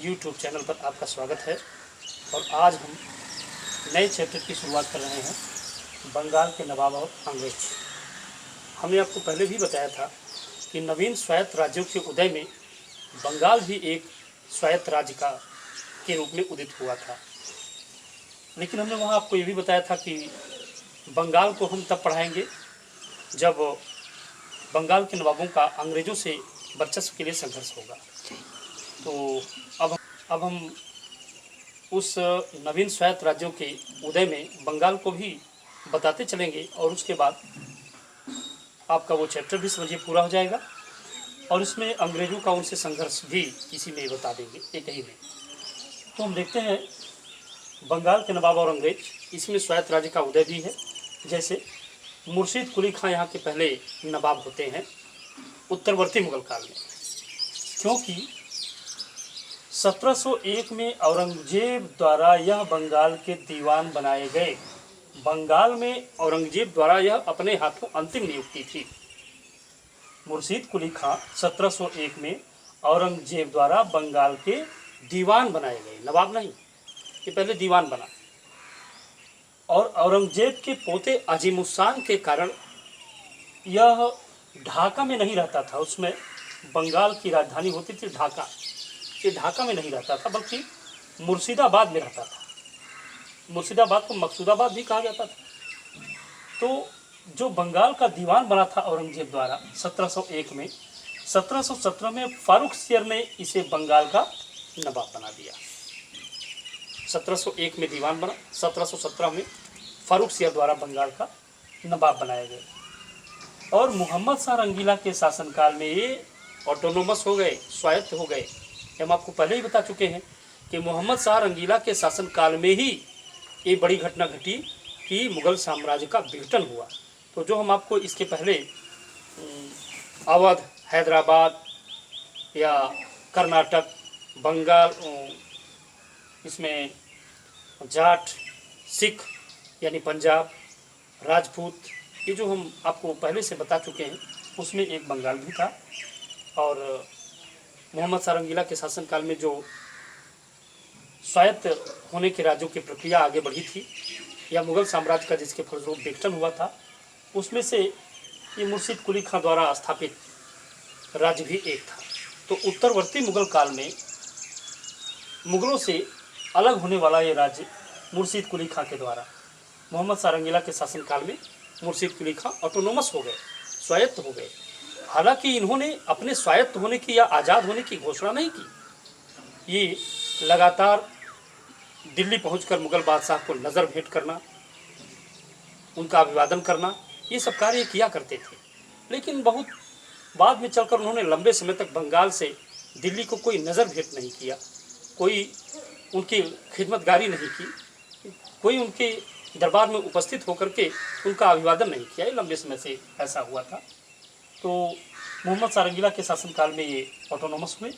YouTube channel पर आपका स्वागत है। और आज हम नए चैप्टर की शुरुआत कर रहे हैं, बंगाल के नवाब और अंग्रेज। हमने आपको पहले भी बताया था कि नवीन स्वायत्त राज्यों के उदय में बंगाल भी एक स्वायत्त राज्य के रूप में उदित हुआ था। लेकिन हमने वहाँ आपको ये भी बताया था कि बंगाल को हम तब पढ़ाएंगे जब बंगाल के नवाबों का अंग्रेज़ों से वर्चस्व के लिए संघर्ष होगा। तो अब हम उस नवीन स्वायत्त राज्यों के उदय में बंगाल को भी बताते चलेंगे और उसके बाद आपका वो चैप्टर भी समझिए पूरा हो जाएगा और इसमें अंग्रेज़ों का उनसे संघर्ष भी इसी में बता देंगे, एक ही में। तो हम देखते हैं बंगाल के नवाब और अंग्रेज, इसमें स्वायत्त राज्य का उदय भी है। जैसे मुर्शीद कुली खां यहाँ के पहले नवाब होते हैं उत्तरवर्ती मुगल काल में, क्योंकि 1701 में औरंगजेब द्वारा यह बंगाल के दीवान बनाए गए। बंगाल में औरंगजेब द्वारा यह अपने हाथों अंतिम नियुक्ति थी। मुर्शीद कुली खां 1701 में औरंगजेब द्वारा बंगाल के दीवान बनाए गए, नवाब नहीं, ये पहले दीवान बना। और औरंगजेब के पोते अजीमुस्सान के कारण यह ढाका में नहीं रहता था, उसमें बंगाल की राजधानी होती थी ढाका, ये ढाका में नहीं रहता था बल्कि मुर्शिदाबाद में रहता था। मुर्शिदाबाद को मकसूदाबाद भी कहा जाता था। तो जो बंगाल का दीवान बना था औरंगजेब द्वारा 1701 में, 1717 में फारुखसियर ने इसे बंगाल का नवाब बना दिया। 1701 में दीवान बना, 1717 में फारुखसियर द्वारा बंगाल का नवाब बनाया गया। और मोहम्मद शाह रंगीला के शासनकाल में ये ऑटोनोमस हो गए, स्वायत्त हो गए। हम आपको पहले ही बता चुके हैं कि मोहम्मद शाह रंगीला के शासनकाल में ही ये बड़ी घटना घटी कि मुग़ल साम्राज्य का विघटन हुआ। तो जो हम आपको इसके पहले अवध, हैदराबाद या कर्नाटक, बंगाल, इसमें जाट, सिख यानी पंजाब, राजपूत, ये जो हम आपको पहले से बता चुके हैं, उसमें एक बंगाल भी था। और मोहम्मद शाह रंगीला के शासनकाल में जो स्वायत्त होने के राज्यों की प्रक्रिया आगे बढ़ी थी या मुग़ल साम्राज्य का जिसके फलस्वरूप विघटन हुआ था, उसमें से ये मुर्शीद कुली खां द्वारा स्थापित राज्य भी एक था। तो उत्तरवर्ती मुग़ल काल में मुग़लों से अलग होने वाला ये राज्य मुर्शीद कुली खां के द्वारा, मोहम्मद शाह रंगीला के शासनकाल में मुर्शीद कुली खां ऑटोनोमस हो गए, स्वायत्त हो गए। हालांकि इन्होंने अपने स्वायत्त होने की या आज़ाद होने की घोषणा नहीं की। ये लगातार दिल्ली पहुंचकर मुग़ल बादशाह को नज़र भेंट करना, उनका अभिवादन करना, ये सब कार्य किया करते थे। लेकिन बहुत बाद में चलकर उन्होंने लंबे समय तक बंगाल से दिल्ली को कोई नज़र भेंट नहीं किया, कोई उनकी खिदमतगारी नहीं की, कोई उनके दरबार में उपस्थित होकर के उनका अभिवादन नहीं किया। ये लंबे समय से ऐसा हुआ था। तो मोहम्मद शाह रंगीला के शासनकाल में ये ऑटोनोमस हुए,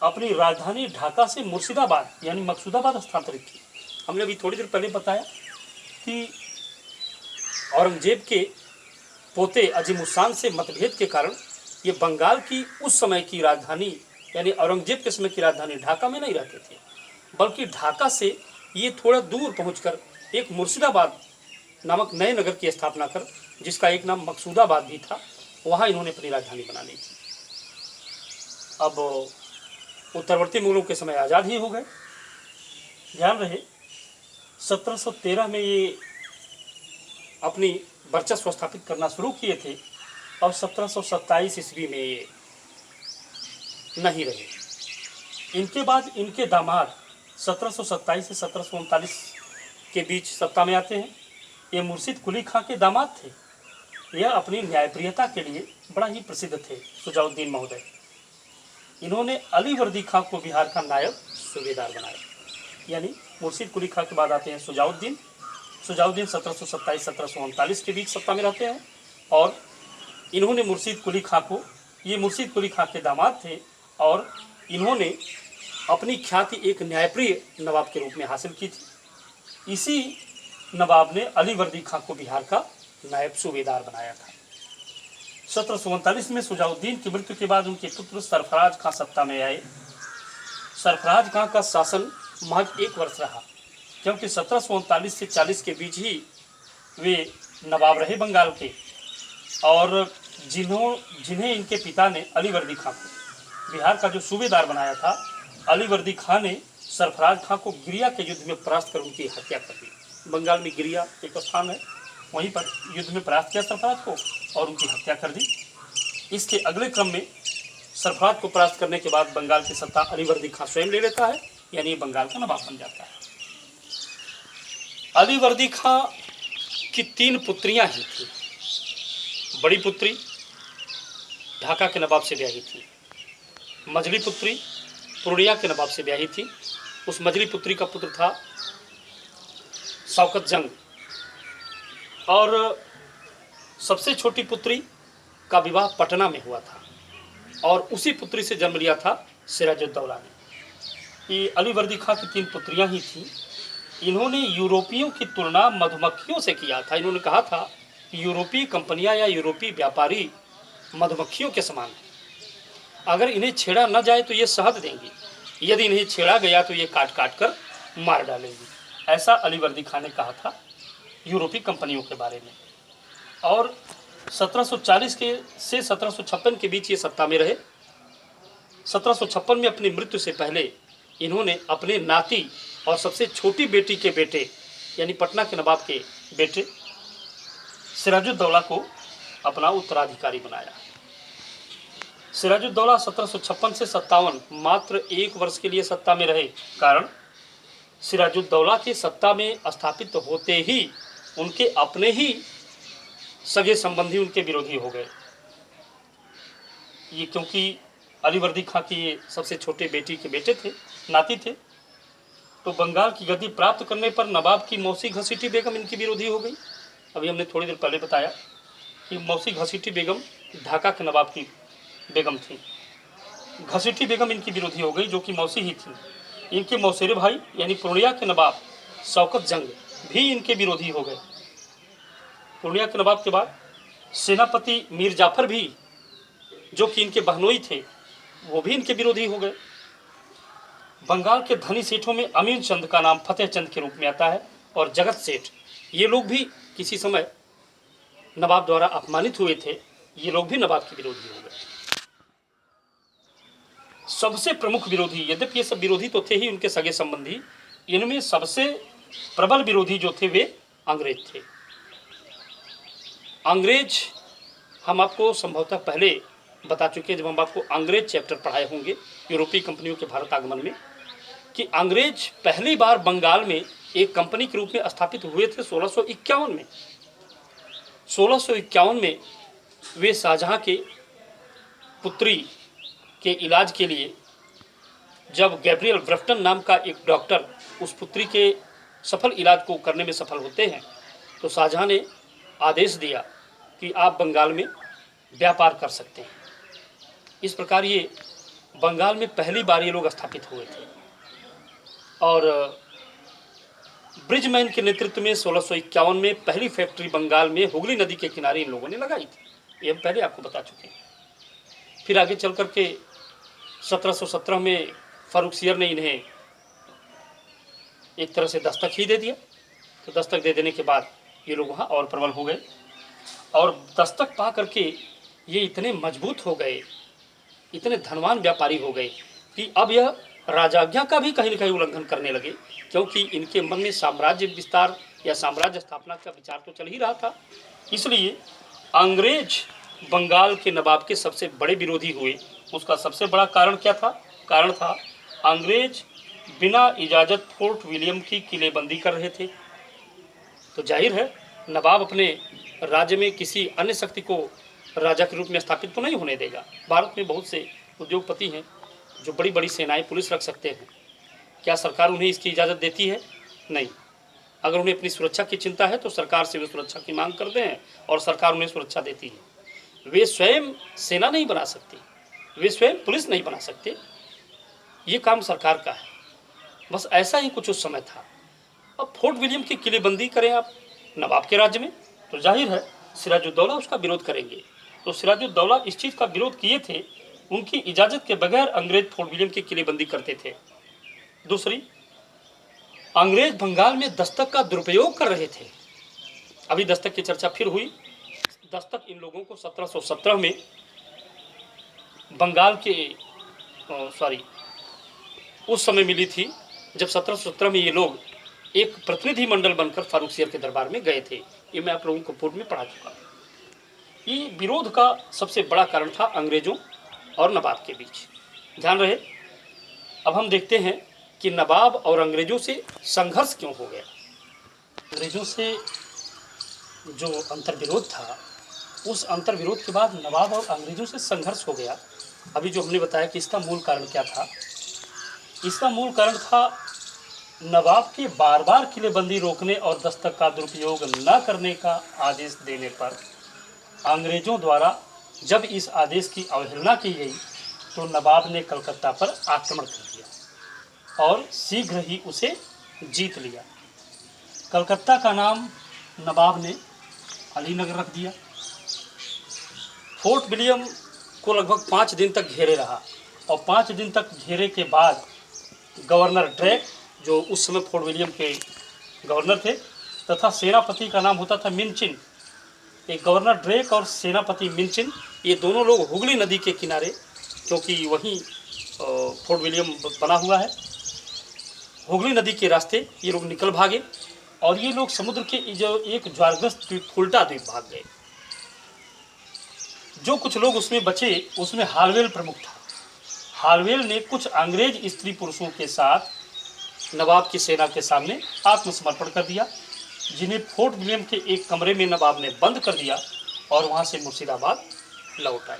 अपनी राजधानी ढाका से मुर्शिदाबाद यानी मकसूदाबाद स्थानांतरित की। हमने अभी थोड़ी देर पहले बताया कि औरंगजेब के पोते अजीमुस्सान से मतभेद के कारण ये बंगाल की उस समय की राजधानी यानी औरंगजेब के समय की राजधानी ढाका में नहीं रहते थे, बल्कि ढाका से ये थोड़ा दूर पहुंचकर एक मुर्शिदाबाद नामक नए नगर की स्थापना कर, जिसका एक नाम मकसूदाबाद भी था, वहाँ इन्होंने अपनी राजधानी बना ली थी। अब उत्तरवर्ती मुगलों के समय आज़ाद ही हो गए। ध्यान रहे 1713 में ये अपनी वर्चस्व स्थापित करना शुरू किए थे और 1727 ईस्वी में ये नहीं रहे। इनके बाद इनके दामाद 1727 से 1739 के बीच सत्ता में आते हैं। ये मुर्शीद कुली खां के दामाद थे। यह अपनी न्यायप्रियता के लिए बड़ा ही प्रसिद्ध थे, सुजाउद्दीन महोदय। इन्होंने अली वर्दी खां को बिहार का नायब सूबेदार बनाया। यानी मुर्शीद कुली खां के बाद आते हैं सुजाउद्दीन 1727-1739 के बीच सत्ता में रहते हैं। और इन्होंने मुर्शीद कुली खां को, ये मुर्शीद कुली खां के दामाद थे और इन्होंने अपनी ख्याति एक न्यायप्रिय नवाब के रूप में हासिल की थी। इसी नवाब ने अली वर्दी खां को बिहार का नायब सूबेदार बनाया था। 1739 में सुजाउद्दीन की मृत्यु के बाद उनके पुत्र सरफराज खां सत्ता में आए सरफराज खां का शासन महज 1 वर्ष रहा, क्योंकि 1739 से 40 के बीच ही वे नवाब रहे बंगाल के। और जिन्हें इनके पिता ने अलीवर्दी खां को बिहार का जो सूबेदार बनाया था, अलीवर्दी खां ने सरफराज खां को गिरिया के युद्ध में परास्त कर उनकी हत्या कर दी। बंगाल में गिरिया एक स्थान है, वहीं पर युद्ध में परास्त किया सरफराज को और उनकी हत्या कर दी। इसके अगले क्रम में सरफराज को परास्त करने के बाद बंगाल की सत्ता अलीवर्दी खां स्वयं ले लेता है, यानी बंगाल का नवाब बन जाता है। अलीवर्दी खां की 3 पुत्रियां ही थी। बड़ी पुत्री ढाका के नवाब से ब्याही थी, मझली पुत्री पूर्णिया के नवाब से ब्याही थी। उस मझली पुत्री का पुत्र था शौकत जंग, और सबसे छोटी पुत्री का विवाह पटना में हुआ था, और उसी पुत्री से जन्म लिया था सिराजुद्दौला ने। ये अलीवर्दी खां की 3 पुत्रियां ही थीं। इन्होंने यूरोपियों की तुलना मधुमक्खियों से किया था। इन्होंने कहा था कि यूरोपीय कंपनियां या यूरोपीय व्यापारी मधुमक्खियों के समान हैं, अगर इन्हें छेड़ा न जाए तो ये शहद देंगी, यदि इन्हें छेड़ा गया तो ये काट काट कर मार डालेंगी। ऐसा अलीवर्दी खां ने कहा था यूरोपीय कंपनियों के बारे में। और 1740 के से 1756 के बीच ये सत्ता में रहे। 1756 में अपनी मृत्यु से पहले इन्होंने अपने नाती और सबसे छोटी बेटी के बेटे, यानी पटना के नवाब के बेटे सिराजुद्दौला को अपना उत्तराधिकारी बनाया। सिराजुद्दौला 1756 से 57 मात्र 1 वर्ष के लिए सत्ता में रहे, कारण सिराजुद्दौला के सत्ता में स्थापित होते ही उनके अपने ही सगे संबंधी उनके विरोधी हो गए। ये क्योंकि अलीवर्दी खां की ये सबसे छोटे बेटी के बेटे थे, नाती थे, तो बंगाल की गद्दी प्राप्त करने पर नवाब की मौसी घसीटी बेगम इनकी विरोधी हो गई। अभी हमने थोड़ी देर पहले बताया कि मौसी घसीटी बेगम ढाका के नवाब की बेगम थी। घसीटी बेगम इनकी विरोधी हो गई, जो कि मौसी ही थी। इनके मौसेरे भाई यानी पूर्णिया के नवाब शौकत जंग भी इनके विरोधी हो गए। पूर्णिया के नवाब के बाद सेनापति मीर जाफर भी, जो कि इनके बहनोई थे, वो भी इनके विरोधी हो गए। बंगाल के धनी सेठों में अमीन चंद का नाम फतेह चंद के रूप में आता है, और जगत सेठ, ये लोग भी किसी समय नवाब द्वारा अपमानित हुए थे। ये लोग भी नवाब के विरोधी हो गए। सबसे प्रमुख विरोधी, यद्यपि ये सब विरोधी तो थे ही उनके सगे संबंधी, इनमें सबसे प्रबल विरोधी जो थे वे अंग्रेज थे। अंग्रेज हम आपको संभवतः पहले बता चुके हैं, जब हम आपको अंग्रेज चैप्टर पढ़ाए होंगे यूरोपीय कंपनियों के भारत आगमन में, कि अंग्रेज पहली बार बंगाल में एक कंपनी के रूप में स्थापित हुए थे 1651 में। 1651 में वे शाहजहां के पुत्री के इलाज के लिए, जब गैब्रियल ब्रफ्टन नाम का एक डॉक्टर उस पुत्री के सफल इलाज को करने में सफल होते हैं, तो शाहजहां ने आदेश दिया कि आप बंगाल में व्यापार कर सकते हैं। इस प्रकार ये बंगाल में पहली बार ये लोग स्थापित हुए थे। और ब्रिजमैन के नेतृत्व में 1651 में पहली फैक्ट्री बंगाल में हुगली नदी के किनारे इन लोगों ने लगाई थी। ये हम पहले आपको बता चुके हैं। फिर आगे चल कर के 1717 में फारुखसियर ने इन्हें एक तरह से दस्तक ही दे दिया। तो दस्तक दे देने के बाद ये लोग वहाँ और प्रबल हो गए, और दस्तक पा करके ये इतने मजबूत हो गए, इतने धनवान व्यापारी हो गए कि अब यह राजाज्ञा का भी कहीं न कहीं उल्लंघन करने लगे, क्योंकि इनके मन में साम्राज्य विस्तार या साम्राज्य स्थापना का विचार तो चल ही रहा था। इसलिए अंग्रेज बंगाल के नवाब के सबसे बड़े विरोधी हुए। उसका सबसे बड़ा कारण क्या था? कारण था अंग्रेज बिना इजाज़त फोर्ट विलियम की किलेबंदी कर रहे थे। तो जाहिर है नवाब अपने राज्य में किसी अन्य शक्ति को राजा के रूप में स्थापित तो नहीं होने देगा। भारत में बहुत से उद्योगपति हैं जो बड़ी बड़ी सेनाएं पुलिस रख सकते हैं। क्या सरकार उन्हें इसकी इजाज़त देती है? नहीं। अगर उन्हें अपनी सुरक्षा की चिंता है तो सरकार से वे सुरक्षा की मांग करते हैं और सरकार उन्हें सुरक्षा देती है। वे स्वयं सेना नहीं बना सकते, वे स्वयं पुलिस नहीं बना सकते, ये काम सरकार का है। बस ऐसा ही कुछ उस समय था। अब फोर्ट विलियम की किलेबंदी करें आप नवाब के राज्य में, तो जाहिर है सिराजुद्दौला उसका विरोध करेंगे। तो सिराजुद्दौला इस चीज़ का विरोध किए थे, उनकी इजाज़त के बगैर अंग्रेज फोर्ट विलियम की किलेबंदी करते थे। दूसरी, अंग्रेज बंगाल में दस्तक का दुरुपयोग कर रहे थे। अभी दस्तक की चर्चा फिर हुई। दस्तक इन लोगों को 1717 में बंगाल के उस समय मिली थी जब 1717 में ये लोग एक प्रतिनिधि मंडल बनकर फारूक सियर के दरबार में गए थे। ये मैं आप लोगों को पूर्व में पढ़ा चुका हूँ। ये विरोध का सबसे बड़ा कारण था अंग्रेजों और नवाब के बीच। ध्यान रहे, अब हम देखते हैं कि नवाब और अंग्रेजों से संघर्ष क्यों हो गया। अंग्रेजों से जो अंतर्विरोध था, उस अंतर्विरोध के बाद नवाब और अंग्रेजों से संघर्ष हो गया। अभी जो हमने बताया कि इसका मूल कारण क्या था, इसका मूल कारण था नवाब के बार बार किलेबंदी रोकने और दस्तक का दुरुपयोग न करने का आदेश देने पर अंग्रेजों द्वारा जब इस आदेश की अवहेलना की गई तो नवाब ने कलकत्ता पर आक्रमण कर दिया और शीघ्र ही उसे जीत लिया। कलकत्ता का नाम नवाब ने अलीनगर रख दिया। फोर्ट विलियम को लगभग 5 दिन तक घेरे रहा और 5 दिन तक घेरे के बाद गवर्नर ड्रेक, जो उस समय फोर्ट विलियम के गवर्नर थे, तथा सेनापति का नाम होता था मिंचिन। एक गवर्नर ड्रेक और सेनापति मिंचिन, ये दोनों लोग हुगली नदी के किनारे, क्योंकि वहीं फोर्ट विलियम बना हुआ है, हुगली नदी के रास्ते ये लोग निकल भागे और ये लोग समुद्र के जो एक ज्वारग्रस्त द्वीप फुल्टा द्वीप भाग गए। जो कुछ लोग उसमें बचे उसमें हालवेल प्रमुख था। हालवेल ने कुछ अंग्रेज स्त्री पुरुषों के साथ नवाब की सेना के सामने आत्मसमर्पण कर दिया, जिन्हें फोर्ट विलियम के एक कमरे में नवाब ने बंद कर दिया और वहां से मुर्शिदाबाद लौट आए।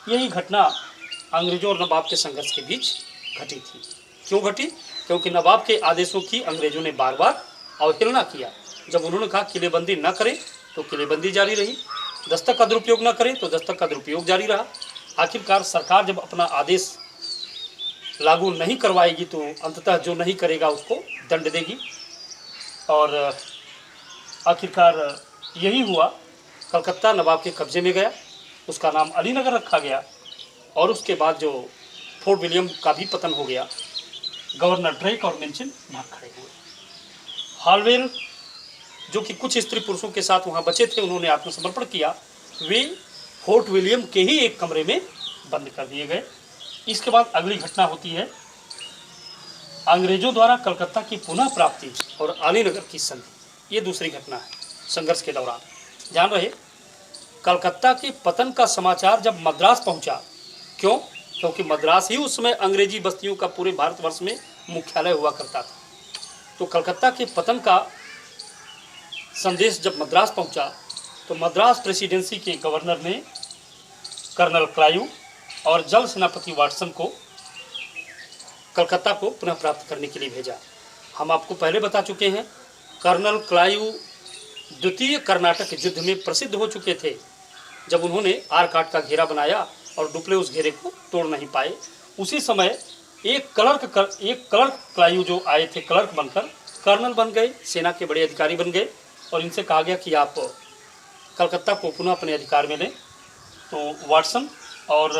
यही घटना अंग्रेजों और नवाब के संघर्ष के बीच घटी थी। क्यों घटी? क्योंकि नवाब के आदेशों की अंग्रेजों ने बार बार अवहेलना किया। जब उन्होंने कहा किलेबंदी न करें तो किलेबंदी जारी रही, दस्तक का दुरुपयोग न करें तो दस्तक का दुरुपयोग जारी रहा। आखिरकार सरकार जब अपना आदेश लागू नहीं करवाएगी तो अंततः जो नहीं करेगा उसको दंड देगी और आखिरकार यही हुआ। कलकत्ता नवाब के कब्जे में गया, उसका नाम अलीनगर रखा गया और उसके बाद जो फोर्ट विलियम का भी पतन हो गया, गवर्नर ड्रेक और मिंचिन भाग खड़े हुए। हालवेल जो कि कुछ स्त्री पुरुषों के साथ वहाँ बचे थे, उन्होंने आत्मसमर्पण किया। वे फोर्ट विलियम के ही एक कमरे में बंद कर दिए गए। इसके बाद अगली घटना होती है अंग्रेजों द्वारा कलकत्ता की पुनः प्राप्ति और अलीनगर की संधि। ये दूसरी घटना है संघर्ष के दौरान। ध्यान रहे, कलकत्ता के पतन का समाचार जब मद्रास पहुंचा, क्यों? क्योंकि मद्रास ही उस समय अंग्रेजी बस्तियों का पूरे भारतवर्ष में मुख्यालय हुआ करता था। तो कलकत्ता के पतन का संदेश जब मद्रास पहुंचा तो मद्रास प्रेसिडेंसी के गवर्नर ने कर्नल क्लाइव और जल सेनापति वाटसन को कलकत्ता को पुनः प्राप्त करने के लिए भेजा। हम आपको पहले बता चुके हैं, कर्नल क्लाइव द्वितीय कर्नाटक युद्ध में प्रसिद्ध हो चुके थे, जब उन्होंने आरकाट का घेरा बनाया और डुप्ले उस घेरे को तोड़ नहीं पाए। उसी समय एक क्लर्क क्लाइव जो आए थे क्लर्क बनकर, कर्नल बन गए, सेना के बड़े अधिकारी बन गए और इनसे कहा गया कि आप कलकत्ता को पुनः अपने अधिकार में लें। तो वाटसन और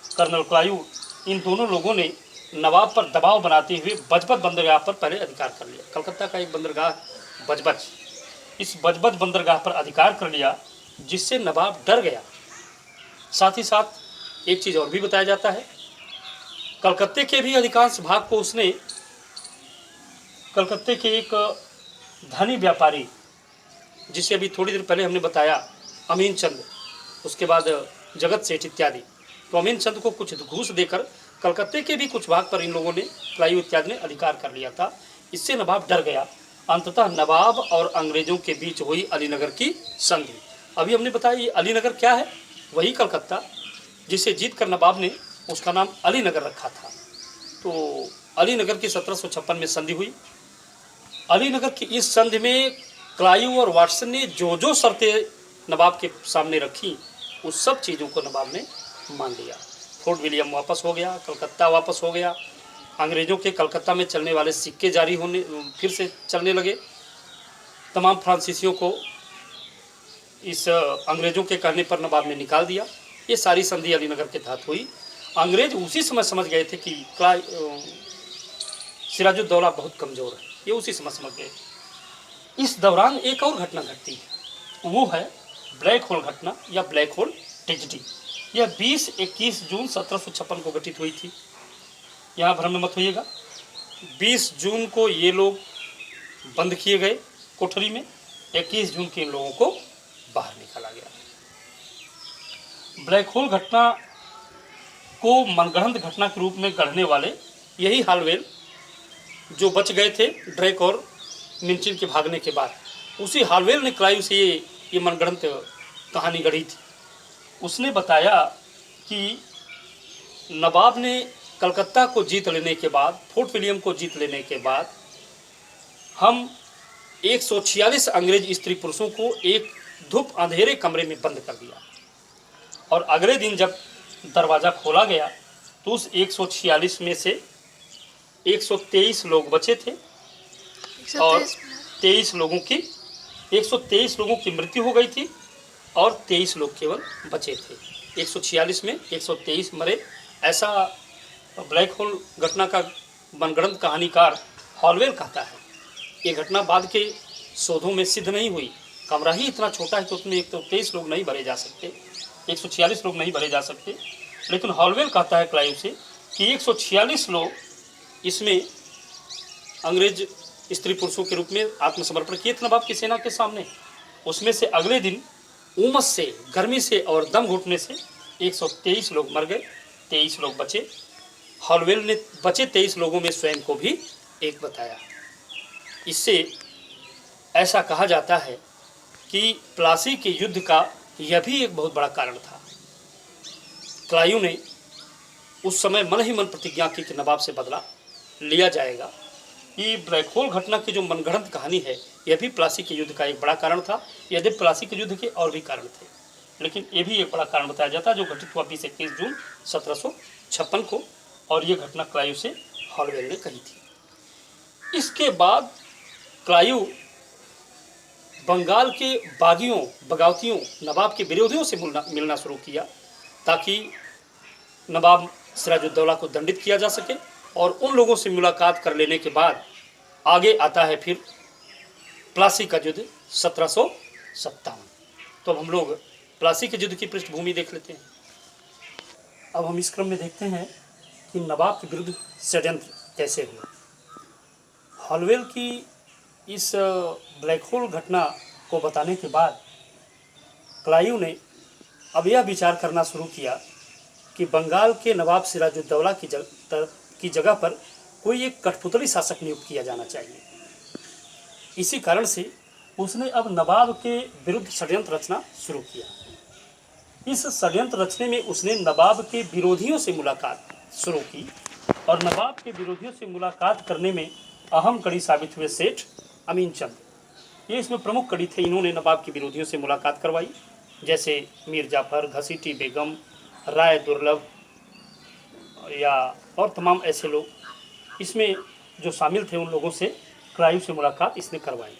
कर्नल क्लाइव, इन दोनों लोगों ने नवाब पर दबाव बनाते हुए बजबत बंदरगाह पर पहले अधिकार कर लिया। कलकत्ता का एक बंदरगाह बजबत, इस बजबत बंदरगाह पर अधिकार कर लिया, जिससे नवाब डर गया। साथ ही साथ एक चीज़ और भी बताया जाता है, कलकत्ते के भी अधिकांश भाग को उसने, कलकत्ते के एक धनी व्यापारी जिसे अभी थोड़ी देर पहले हमने बताया, अमीन चंद, उसके बाद जगत सेठ इत्यादि, तो अमीन चंद को कुछ घूस देकर कलकत्ते के भी कुछ भाग पर इन लोगों ने, क्लाइव इत्यादि ने अधिकार कर लिया था। इससे नवाब डर गया। अंततः नवाब और अंग्रेजों के बीच हुई अलीनगर की संधि। अभी हमने बताया ये अलीनगर क्या है, वही कलकत्ता जिसे जीतकर नवाब ने उसका नाम अलीनगर रखा था। तो अलीनगर की 1756 में संधि हुई। अलीनगर की इस संधि में क्लाइव और वाटसन ने जो जो शर्तें नवाब के सामने रखी, उस सब चीज़ों को नवाब ने मान लिया। फोर्ट विलियम वापस हो गया, कलकत्ता वापस हो गया, अंग्रेज़ों के कलकत्ता में चलने वाले सिक्के जारी होने फिर से चलने लगे। तमाम फ्रांसीसियों को इस अंग्रेज़ों के कहने पर नवाब ने निकाल दिया। ये सारी संधि अलीनगर के तहत हुई। अंग्रेज उसी समय समझ गए थे कि सिराजुद्दौला बहुत कमज़ोर है, ये उसी समय समझ गए। इस दौरान एक और घटना घटती है, वो है ब्लैक होल घटना या ब्लैक होल ट्रेजेडी। यह 20-21 जून 1756 को घटित हुई थी। यहाँ भ्रम में मत होइएगा। 20 जून को ये लोग बंद किए गए कोठरी में, 21 जून के इन लोगों को बाहर निकाला गया। ब्लैक होल घटना को मनगढ़ंत घटना के रूप में गढ़ने वाले यही हालवेल जो बच गए थे ड्रेक और मिंचिन के भागने के बाद, उसी हालवेल ने क्लाइव से ये मनगढ़ंत कहानी गढ़ी थी। उसने बताया कि नवाब ने कलकत्ता को जीत लेने के बाद, फोर्ट विलियम को जीत लेने के बाद, हम 146 अंग्रेज स्त्री पुरुषों को एक धूप अंधेरे कमरे में बंद कर दिया, और अगले दिन जब दरवाज़ा खोला गया तो उस 146 में से 123 लोग बचे थे और 123 लोगों की मृत्यु हो गई थी और 23 लोग केवल बचे थे। 146 में 123 मरे, ऐसा ब्लैक होल घटना का मनगढ़ंत कहानीकार हॉलवेल कहता है। ये घटना बाद के शोधों में सिद्ध नहीं हुई। कमरा ही इतना छोटा है कि उसमें 123 लोग नहीं भरे जा सकते, 146 लोग नहीं भरे जा सकते, लेकिन हॉलवेल कहता है क्लाइव से कि 146 लोग इसमें अंग्रेज स्त्री पुरुषों के रूप में आत्मसमर्पण किए थे नवाब की सेना के सामने। उसमें से अगले दिन उमस से, गर्मी से और दम घुटने से 123 लोग मर गए, 23 लोग बचे। हॉलवेल ने बचे 23 लोगों में स्वयं को भी एक बताया। इससे ऐसा कहा जाता है कि प्लासी के युद्ध का यह भी एक बहुत बड़ा कारण था। क्लाइव ने उस समय मन ही मन प्रतिज्ञा की कि नवाब से बदला लिया जाएगा। ये ब्लैक होल घटना की जो मनगढ़ंत कहानी है, यह भी प्लासी के युद्ध का एक बड़ा कारण था। यदि प्लासी के युद्ध के और भी कारण थे, लेकिन ये भी एक बड़ा कारण बताया जाता है जो घटित हुआ 20-21 जून 1756 को, और ये घटना क्लाइव से हॉलवेल ने कही थी। इसके बाद क्लाइव बंगाल के बागियों, बगावतियों, नवाब के विरोधियों से मिलना शुरू किया ताकि नवाब सिराजुद्दौला को दंडित किया जा सके, और उन लोगों से मुलाकात कर लेने के बाद आगे आता है फिर प्लासी का युद्ध 1757। तो अब हम लोग प्लासी के युद्ध की पृष्ठभूमि देख लेते हैं। अब हम इस क्रम में देखते हैं कि नवाब के विरुद्ध षड्यंत्र कैसे हुए। हॉलवेल की इस ब्लैक होल घटना को बताने के बाद क्लाइव ने अब यह विचार करना शुरू किया कि बंगाल के नवाब सिराजुद्दौला की जगह पर कोई एक कठपुतली शासक नियुक्त किया जाना चाहिए। इसी कारण से उसने अब नवाब के विरुद्ध षड्यंत्र रचना शुरू किया। इस षड्यंत्र रचने में उसने नवाब के विरोधियों से मुलाकात शुरू की, और नवाब के विरोधियों से मुलाकात करने में अहम कड़ी साबित हुए सेठ अमीन चंद। ये इसमें प्रमुख कड़ी थे। इन्होंने नवाब के विरोधियों से मुलाकात करवाई, जैसे मीर जाफर, घसीटी बेगम, राय दुर्लभ या और तमाम ऐसे लोग इसमें जो शामिल थे, उन लोगों से क्लाइव से मुलाकात इसने करवाई।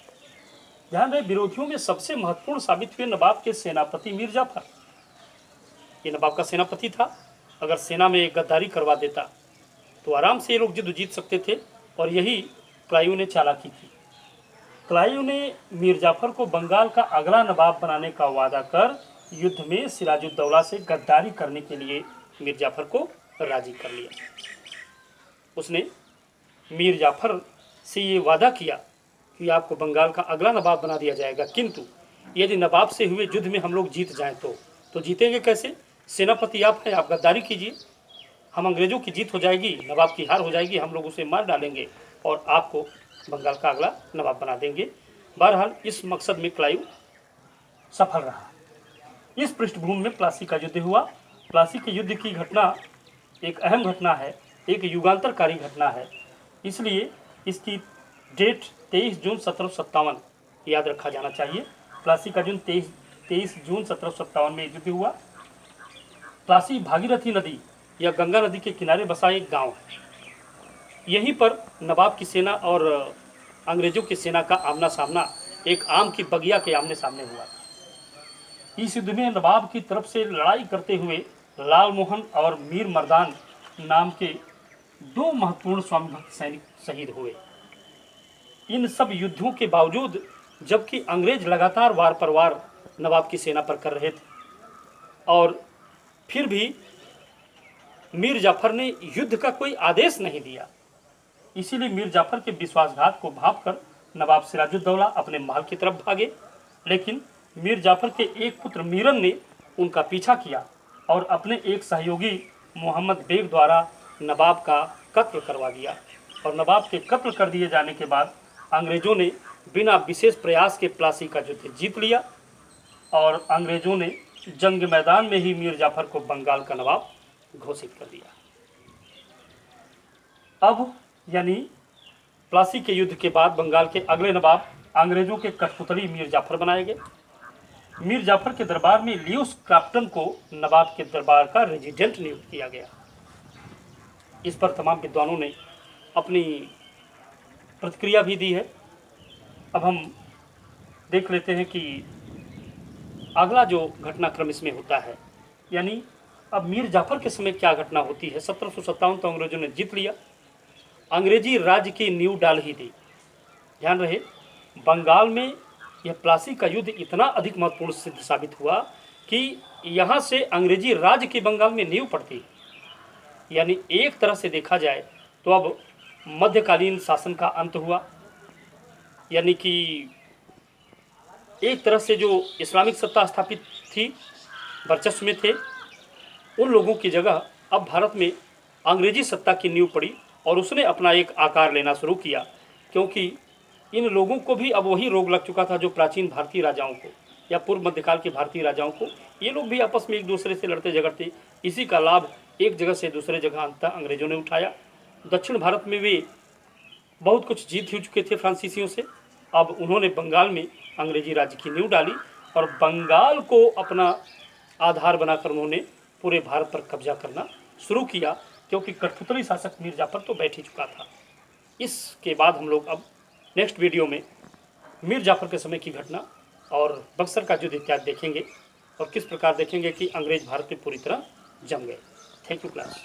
ध्यान रहे, विरोधियों में सबसे महत्वपूर्ण साबित हुए नवाब के सेनापति मीर जाफर। ये नवाब का सेनापति था। अगर सेना में गद्दारी करवा देता तो आराम से ये लोग युद्ध जीत सकते थे, और यही क्लाइव ने चालाकी की। क्लाइव ने मीर जाफर को बंगाल का अगला नवाब बनाने का वादा कर युद्ध में सिराजुद्दौला से गद्दारी करने के लिए मीर जाफर को राजी कर लिया। उसने मीर जाफर से ये वादा किया कि आपको बंगाल का अगला नवाब बना दिया जाएगा, किंतु यदि नवाब से हुए युद्ध में हम लोग जीत जाएं तो जीतेंगे कैसे? सेनापति आप हैं, आप गद्दारी कीजिए, हम अंग्रेजों की जीत हो जाएगी, नवाब की हार हो जाएगी, हम लोग उसे मार डालेंगे और आपको बंगाल का अगला नवाब बना देंगे। बहरहाल इस मकसद में क्लाइव सफल रहा। इस पृष्ठभूमि में प्लासी का युद्ध हुआ। प्लासी के युद्ध की घटना एक अहम घटना है, एक युगांतरकारी घटना है, इसलिए इसकी डेट 23 जून 1757 याद रखा जाना चाहिए। प्लासी का युद्ध 23 जून 1757 में युद्ध हुआ। प्लासी भागीरथी नदी या गंगा नदी के किनारे बसा एक गांव है। यहीं पर नवाब की सेना और अंग्रेजों की सेना का आमना सामना एक आम की बगिया के आमने सामने हुआ। इस युद्ध में नवाब की तरफ से लड़ाई करते हुए लाल मोहन और मीर मर्दान नाम के 2 महत्वपूर्ण स्वामी भक्त सैनिक शहीद हुए। इन सब युद्धों के बावजूद, जबकि अंग्रेज लगातार वार पर वार नवाब की सेना पर कर रहे थे, और फिर भी मीर जाफर ने युद्ध का कोई आदेश नहीं दिया। इसीलिए मीर जाफर के विश्वासघात को भांपकर नवाब सिराजुद्दौला अपने महल की तरफ भागे, लेकिन मीर जाफर के एक पुत्र मीरन ने उनका पीछा किया और अपने एक सहयोगी मोहम्मद बेग द्वारा नवाब का कत्ल करवा दिया। और नवाब के कत्ल कर दिए जाने के बाद अंग्रेजों ने बिना विशेष प्रयास के प्लासी का युद्ध जीत लिया और अंग्रेजों ने जंग मैदान में ही मीर जाफर को बंगाल का नवाब घोषित कर दिया। अब यानी प्लासी के युद्ध के बाद बंगाल के अगले नवाब अंग्रेजों के कठपुतली मीर जाफर बनाए गए। मीर जाफर के दरबार में लियोस क्राफ्टन को नवाब के दरबार का रेजिडेंट नियुक्त किया गया। इस पर तमाम विद्वानों ने अपनी प्रतिक्रिया भी दी है। अब हम देख लेते हैं कि अगला जो घटनाक्रम इसमें होता है, यानी अब मीर जाफर के समय क्या घटना होती है। 1757 तो अंग्रेजों ने जीत लिया, अंग्रेजी राज्य की नींव डाल ही दी। ध्यान रहे, बंगाल में यह प्लासी का युद्ध इतना अधिक महत्वपूर्ण सिद्ध साबित हुआ कि यहाँ से अंग्रेजी राज्य की बंगाल में नींव पड़ती। यानी एक तरह से देखा जाए तो अब मध्यकालीन शासन का अंत हुआ, यानी कि एक तरह से जो इस्लामिक सत्ता स्थापित थी, वर्चस्व में थे, उन लोगों की जगह अब भारत में अंग्रेजी सत्ता की नींव पड़ी और उसने अपना एक आकार लेना शुरू किया, क्योंकि इन लोगों को भी अब वही रोग लग चुका था जो प्राचीन भारतीय राजाओं को या पूर्व मध्यकाल के भारतीय राजाओं को। ये लोग भी आपस में एक दूसरे से लड़ते झगड़ते, इसी का लाभ एक जगह से दूसरे जगह अंततः अंग्रेजों ने उठाया। दक्षिण भारत में वे बहुत कुछ जीत हो चुके थे फ्रांसीसियों से। अब उन्होंने बंगाल में अंग्रेजी राज्य की नींव डाली और बंगाल को अपना आधार बनाकर उन्होंने पूरे भारत पर कब्जा करना शुरू किया, क्योंकि कठपुतली शासक मीर जाफर तो बैठ ही चुका था। इसके बाद हम लोग अब नेक्स्ट वीडियो में मीर जाफर के समय की घटना और बक्सर का युद्ध इत्यादि देखेंगे और किस प्रकार देखेंगे कि अंग्रेज भारत में पूरी तरह जम गए। Thank you class.